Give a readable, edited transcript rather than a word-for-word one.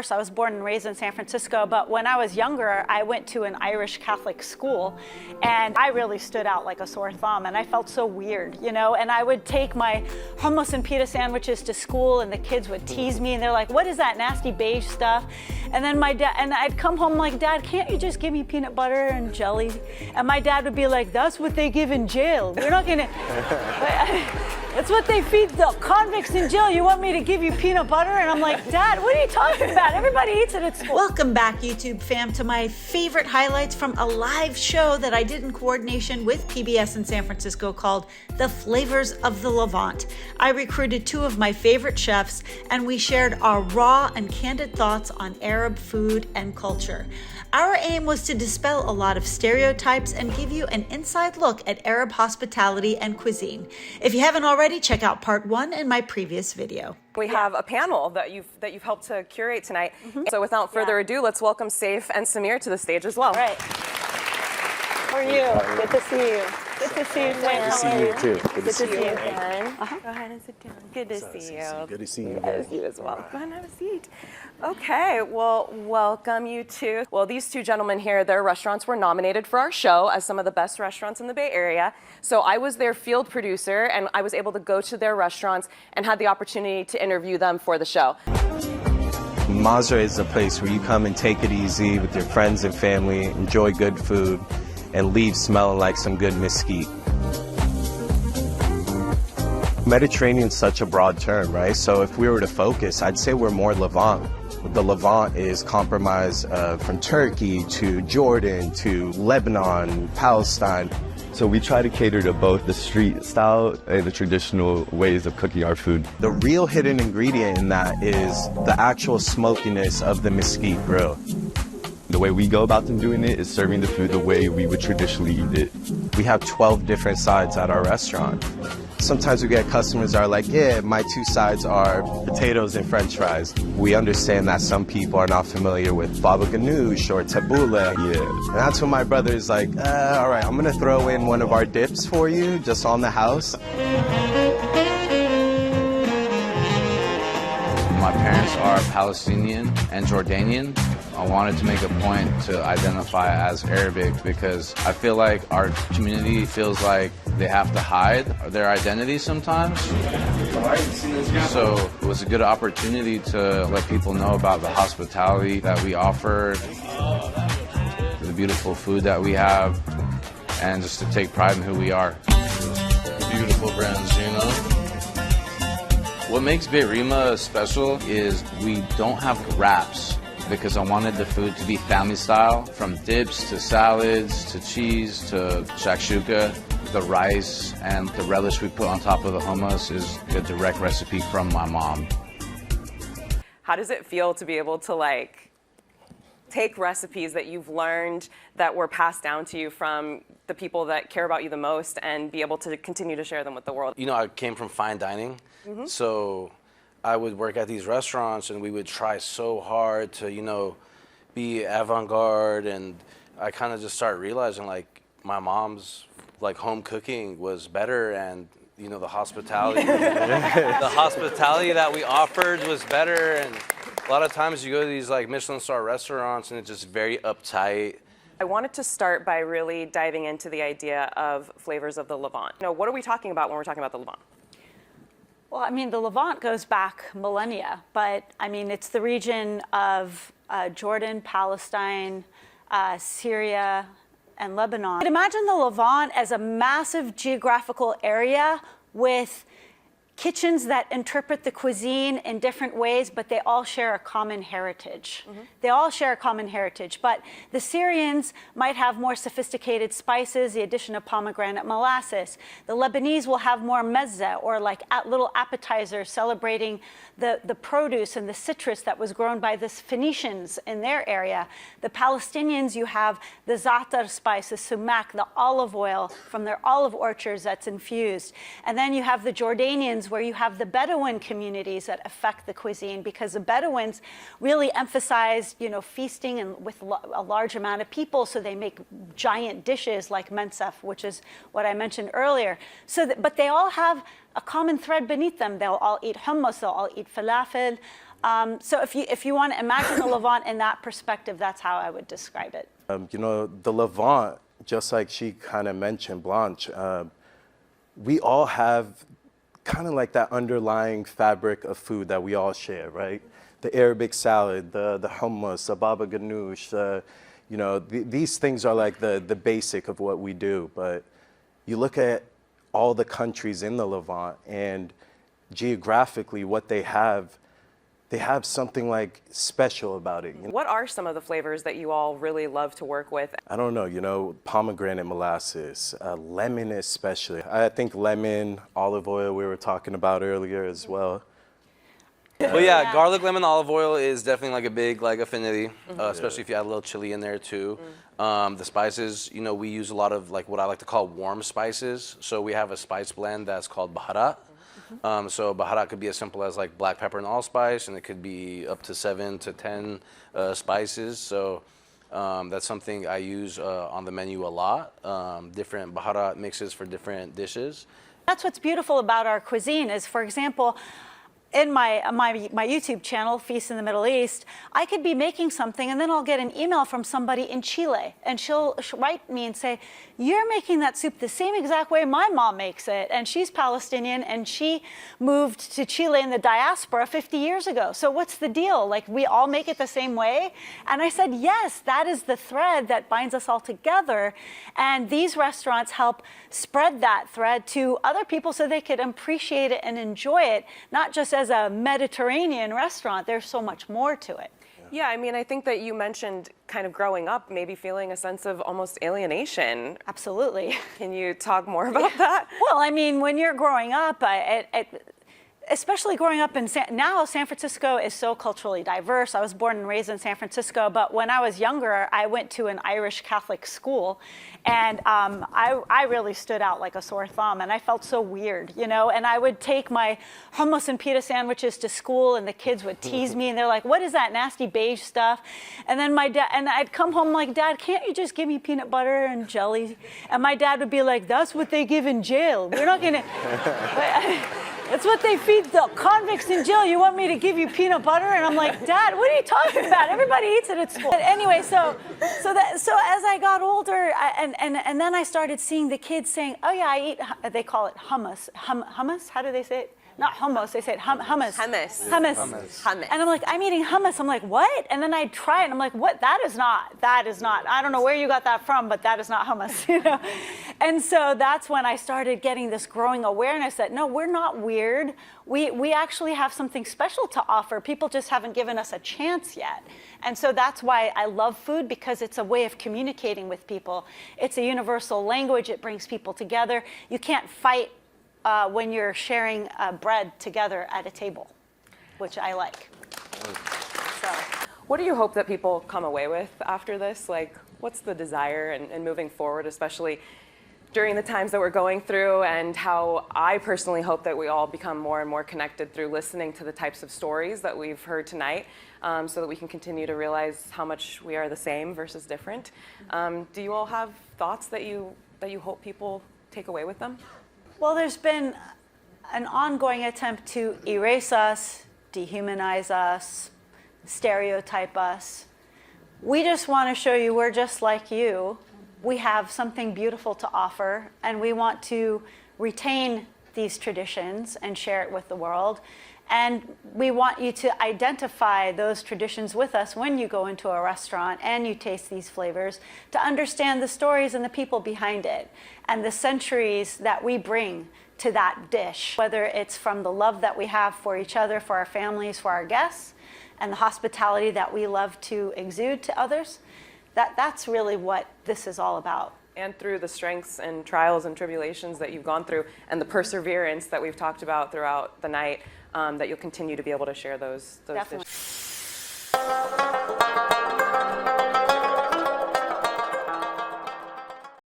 course, I was born and raised in San Francisco, but when I was younger, I went to an Irish Catholic school, and I really stood out like a sore thumb, and I felt so weird, you know? And I would take my hummus and pita sandwiches to school, and the kids would tease me, and they're like, what is that nasty beige stuff? And then my dad, and I'd come home like, Dad, can't you just give me peanut butter and jelly? And my dad would be like, that's what they give in jail. We're not gonna, that's what they feed the convicts in jail. You want me to give you peanut butter? And I'm like, Dad, what are you talking about? Everybody eats it at school. Welcome back, YouTube fam, to my favorite highlights from a live show that I did in coordination with PBS in San Francisco called The Flavors of the Levant. I recruited two of my favorite chefs, and we shared our raw and candid thoughts on Arab food and culture. Our aim was to dispel a lot of stereotypes and give you an inside look at Arab hospitality and cuisine. If you haven't already, check out part 1 in my previous video. We have a panel that you've helped to curate tonight. So without further ado, let's welcome Saif and Samir to the stage as well. Right. How are you? Good to see you. Good to see you, Sam. Good to see you too. Good to see you again. Go ahead and sit down. Good to see you. Good to see you. Yes, you as well. Go ahead and have a seat. Okay, well, welcome you two. Well, these two gentlemen here, their restaurants were nominated for our show as some of the best restaurants in the Bay Area. So I was their field producer, and I was able to go to their restaurants and had the opportunity to interview them for the show. Mazra is a place where you come and take it easy with your friends and family, enjoy good food, and leave smelling like some good mesquite. Mediterranean is such a broad term, right? So if we were to focus, I'd say we're more Levant. The Levant is comprised from Turkey to Jordan to Lebanon, Palestine. So we try to cater to both the street style and the traditional ways of cooking our food. The real hidden ingredient in that is the actual smokiness of the mesquite grill. The way we go about doing it is serving the food the way we would traditionally eat it. We have 12 different sides at our restaurant. Sometimes we get customers that are like, yeah, my 2 sides are potatoes and french fries. We understand that some people are not familiar with baba ganoush or tabbouleh. Yeah. And that's when my brother is like, all right, I'm gonna throw in one of our dips for you, just on the house. My parents are Palestinian and Jordanian. I wanted to make a point to identify as Arabic because I feel like our community feels like they have to hide their identity sometimes. So it was a good opportunity to let people know about the hospitality that we offer, the beautiful food that we have, and just to take pride in who we are. Beautiful brands, you know? What makes Beirima special is we don't have wraps because I wanted the food to be family style, from dips to salads to cheese to shakshuka. The rice and the relish we put on top of the hummus is a direct recipe from my mom. How does it feel to be able to take recipes that you've learned that were passed down to you from the people that care about you the most and be able to continue to share them with the world? You know, I came from fine dining, so I would work at these restaurants and we would try so hard to, you know, be avant-garde, and I kind of just started realizing my mom's home cooking was better, and you know, the hospitality the hospitality that we offered was better. And a lot of times you go to these Michelin star restaurants and it's just very uptight. I wanted to start by really diving into the idea of flavors of the Levant. You know, what are we talking about when we're talking about the Levant? Well, I mean, the Levant goes back millennia, but I mean, it's the region of Jordan, Palestine, Syria, and Lebanon. Imagine the Levant as a massive geographical area with kitchens that interpret the cuisine in different ways, but they all share a common heritage. They all share a common heritage, but the Syrians might have more sophisticated spices, the addition of pomegranate molasses. The Lebanese will have more mezza, or little appetizers celebrating the produce and the citrus that was grown by the Phoenicians in their area. The Palestinians, you have the za'atar spice, the sumac, the olive oil from their olive orchards that's infused. And then you have the Jordanians, where you have the Bedouin communities that affect the cuisine, because the Bedouins really emphasize, you know, feasting and with a large amount of people, so they make giant dishes like mensef, which is what I mentioned earlier. But they all have a common thread beneath them. They'll all eat hummus, they'll all eat falafel. So if you want to imagine the Levant in that perspective, that's how I would describe it. You know, the Levant, just like she kind of mentioned, Blanche, we all have kind of like that underlying fabric of food that we all share, right? The Arabic salad, the hummus, the baba ganoush, you know, these things are like the basic of what we do. But you look at all the countries in the Levant and geographically what they have something like special about it. You know? What are some of the flavors that you all really love to work with? I don't know, you know, pomegranate molasses, lemon especially. I think lemon, olive oil we were talking about earlier as well. Well, yeah, garlic, lemon, olive oil is definitely like a big affinity, especially if you add a little chili in there too. The spices, you know, we use a lot of like what I like to call warm spices. So we have a spice blend that's called baharat. So baharat could be as simple as like black pepper and allspice, and it could be up to 7 to 10 spices. So that's something I use on the menu a lot. Different baharat mixes for different dishes. That's what's beautiful about our cuisine is, for example, in my YouTube channel, Feast in the Middle East, I could be making something and then I'll get an email from somebody in Chile and she'll write me and say, you're making that soup the same exact way my mom makes it. And she's Palestinian and she moved to Chile in the diaspora 50 years ago. So what's the deal? Like, we all make it the same way? And I said, yes, that is the thread that binds us all together. And these restaurants help spread that thread to other people so they could appreciate it and enjoy it, not just as a Mediterranean restaurant. There's so much more to it. Yeah, I mean, I think that you mentioned kind of growing up, maybe feeling a sense of almost alienation. Absolutely. Can you talk more about that? Well, I mean, when you're growing up, especially growing up in now San Francisco is so culturally diverse. I was born and raised in San Francisco, but when I was younger, I went to an Irish Catholic school, and I really stood out like a sore thumb, and I felt so weird, you know. And I would take my hummus and pita sandwiches to school, and the kids would tease me, and they're like, "What is that nasty beige stuff?" And then my dad, and I'd come home like, "Dad, can't you just give me peanut butter and jelly?" And my dad would be like, "That's what they give in jail. We're not gonna." That's what they feed the convicts in jail. You want me to give you peanut butter? And I'm like, Dad, what are you talking about? Everybody eats it at school. But anyway, so as I got older, and then I started seeing the kids saying, oh yeah, I eat. They call it hummus. Hummus? How do they say it? Not hummus. They say it hummus. Hummus. And I'm like, I'm eating hummus. I'm like, what? And then I try it, and I'm like, what? That is not. I don't know where you got that from, but that is not hummus, you know? And so that's when I started getting this growing awareness that, no, we're not weird. We actually have something special to offer. People just haven't given us a chance yet. And so that's why I love food, because it's a way of communicating with people. It's a universal language. It brings people together. You can't fight when you're sharing bread together at a table, which I like. So, what do you hope that people come away with after this? Like, what's the desire and moving forward, especially during the times that we're going through, and how I personally hope that we all become more and more connected through listening to the types of stories that we've heard tonight, so that we can continue to realize how much we are the same versus different. Do you all have thoughts that you hope people take away with them? well, there's been an ongoing attempt to erase us, dehumanize us, stereotype us. We just want to show you we're just like you. We have something beautiful to offer, and we want to retain these traditions and share it with the world. And we want you to identify those traditions with us when you go into a restaurant and you taste these flavors, to understand the stories and the people behind it and the centuries that we bring to that dish, whether it's from the love that we have for each other, for our families, for our guests, and the hospitality that we love to exude to others. That's really what this is all about. And through the strengths and trials and tribulations that you've gone through, and the perseverance that we've talked about throughout the night, that you'll continue to be able to share those dishes.